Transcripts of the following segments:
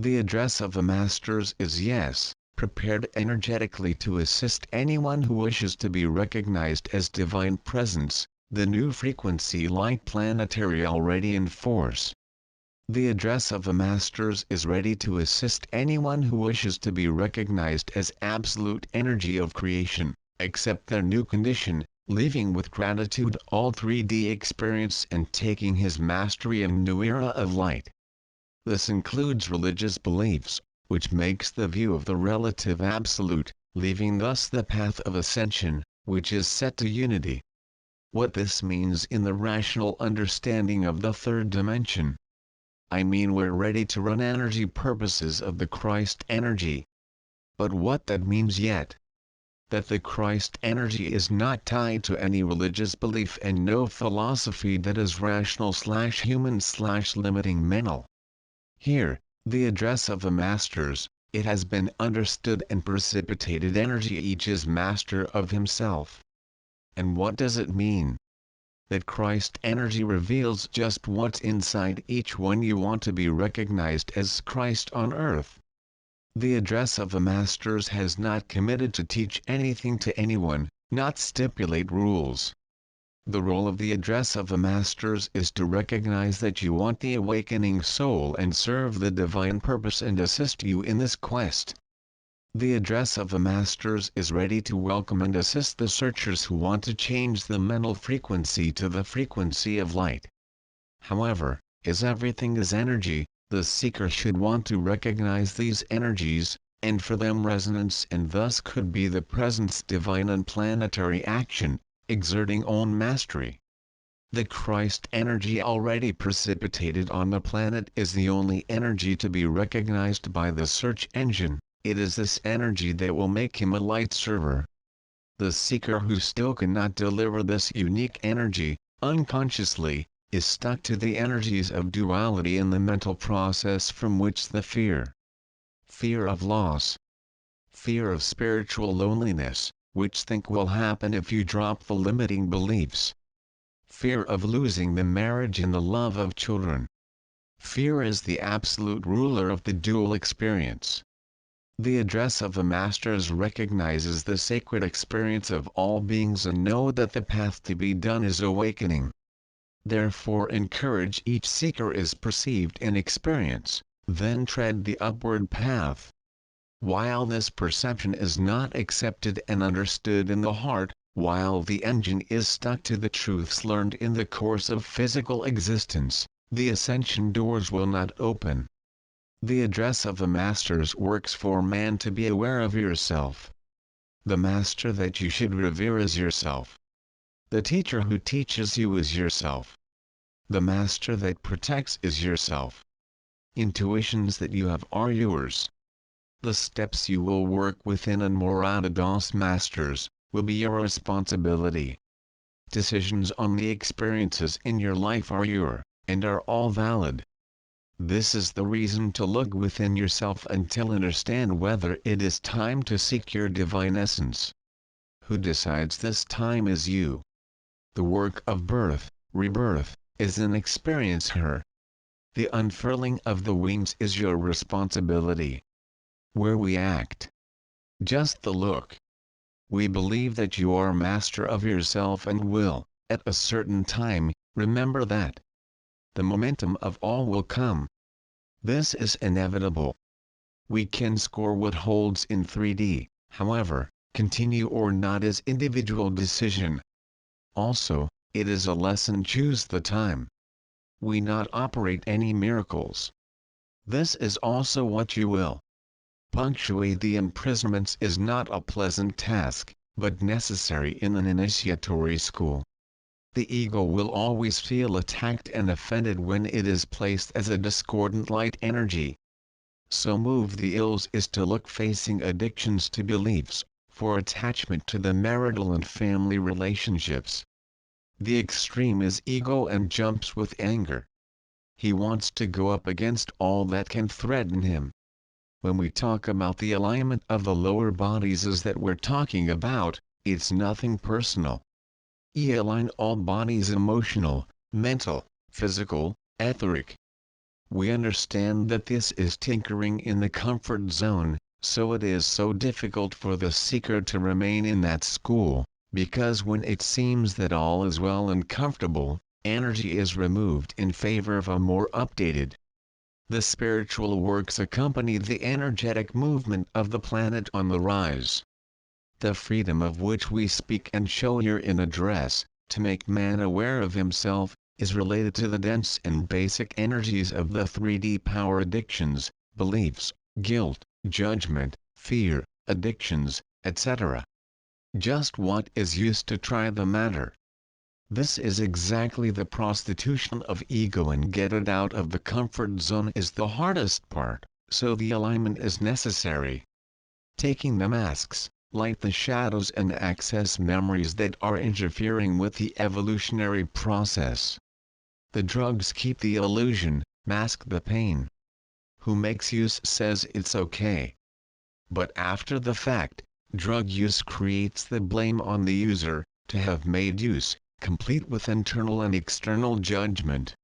The address of the Masters is yes, prepared energetically to assist anyone who wishes to be recognized as Divine Presence, the new frequency light planetary already in force. The address of the Masters is ready to assist anyone who wishes to be recognized as absolute energy of creation, accept their new condition, leaving with gratitude all 3D experience and taking his mastery in new era of light. This includes religious beliefs, which makes the view of the relative absolute, leaving thus the path of ascension, which is set to unity. What this means in the rational understanding of the third dimension. I mean, we're ready to run energy purposes of the Christ energy. But what that means yet? That the Christ energy is not tied to any religious belief and no philosophy that is rational/human/limiting mental. Here, the address of the Masters, it has been understood and precipitated energy each is master of himself. And what does it mean? That Christ energy reveals just what's inside each one. You want to be recognized as Christ on earth. The address of the Masters has not committed to teach anything to anyone, not stipulate rules. The role of the address of the Masters is to recognize that you want the awakening soul and serve the divine purpose and assist you in this quest. The address of the Masters is ready to welcome and assist the searchers who want to change the mental frequency to the frequency of light. However, as everything is energy, the seeker should want to recognize these energies, and for them resonance and thus could be the presence divine and planetary action, exerting own mastery. The Christ energy already precipitated on the planet is the only energy to be recognized by the search engine. It is this energy that will make him a light server. The seeker who still cannot deliver this unique energy, unconsciously, is stuck to the energies of duality in the mental process from which the fear of loss, fear of spiritual loneliness, which think will happen if you drop the limiting beliefs, fear of losing the marriage and the love of children. Fear is the absolute ruler of the dual experience. The address of the Masters recognizes the sacred experience of all beings and know that the path to be done is awakening. Therefore encourage each seeker is perceived in experience, then tread the upward path. While this perception is not accepted and understood in the heart, while the engine is stuck to the truths learned in the course of physical existence, the ascension doors will not open. The address of the Masters works for man to be aware of yourself. The master that you should revere is yourself. The teacher who teaches you is yourself. The master that protects is yourself. Intuitions that you have are yours. The steps you will work within and morada dos Masters will be your responsibility. Decisions on the experiences in your life are your, and are all valid. This is the reason to look within yourself until understand whether it is time to seek your divine essence. Who decides this time is you. The work of birth, rebirth, is an experience her. The unfurling of the wings is your responsibility. Where we act. Just the look. We believe that you are master of yourself and will, at a certain time, remember that. The momentum of all will come. This is inevitable. We can score what holds in 3D, however, continue or not is individual decision. Also, it is a lesson choose the time. We not operate any miracles. This is also what you will. Punctuate the imprisonments is not a pleasant task, but necessary in an initiatory school. The ego will always feel attacked and offended when it is placed as a discordant light energy. So move the ills is to look facing addictions to beliefs, for attachment to the marital and family relationships. The extreme is ego and jumps with anger. He wants to go up against all that can threaten him. When we talk about the alignment of the lower bodies is that we're talking about, it's nothing personal. Align all bodies emotional, mental, physical, etheric. We understand that this is tinkering in the comfort zone, so it is so difficult for the seeker to remain in that school, because when it seems that all is well and comfortable, energy is removed in favor of a more updated. The spiritual works accompany the energetic movement of the planet on the rise. The freedom of which we speak and show here in address, to make man aware of himself, is related to the dense and basic energies of the 3D power addictions, beliefs, guilt, judgment, fear, addictions, etc. Just what is used to try the matter? This is exactly the prostitution of ego, and get it out of the comfort zone is the hardest part, so the alignment is necessary. Taking the masks, light the shadows and access memories that are interfering with the evolutionary process. The drugs keep the illusion, mask the pain. Who makes use says it's okay. But after the fact, drug use creates the blame on the user, to have made use, complete with internal and external judgment.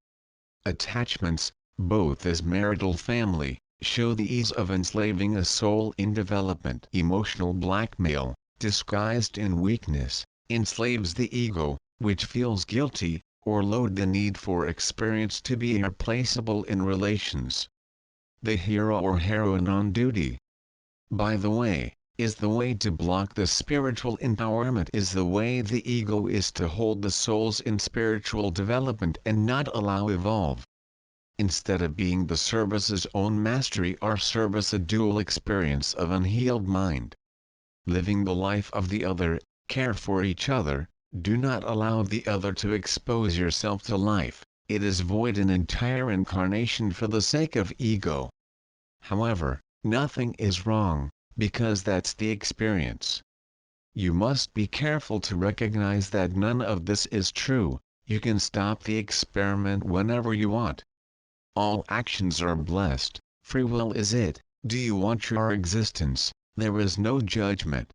Attachments, both as marital family, show the ease of enslaving a soul in development. Emotional blackmail, disguised in weakness, enslaves the ego, which feels guilty, or load the need for experience to be irreplaceable in relations. The hero or heroine on duty, by the way, is the way to block the spiritual empowerment, is the way the ego is to hold the souls in spiritual development and not allow evolve. Instead of being the service's own mastery or service a dual experience of unhealed mind. Living the life of the other, care for each other, do not allow the other to expose yourself to life, it is void an entire incarnation for the sake of ego. However, nothing is wrong, because that's the experience. You must be careful to recognize that none of this is true. You can stop the experiment whenever you want. All actions are blessed, free will is it. Do you want your existence? There is no judgment.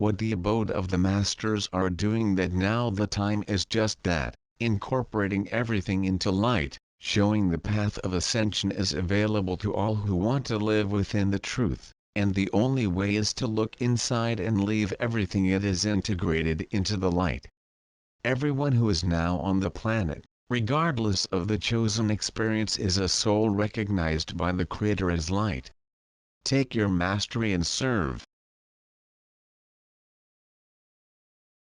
What the abode of the masters are doing that now the time is just that, incorporating everything into light, showing the path of ascension is available to all who want to live within the truth, and the only way is to look inside and leave everything it is integrated into the light. Everyone who is now on the planet, regardless of the chosen experience, is a soul recognized by the Creator as light. Take your mastery and serve.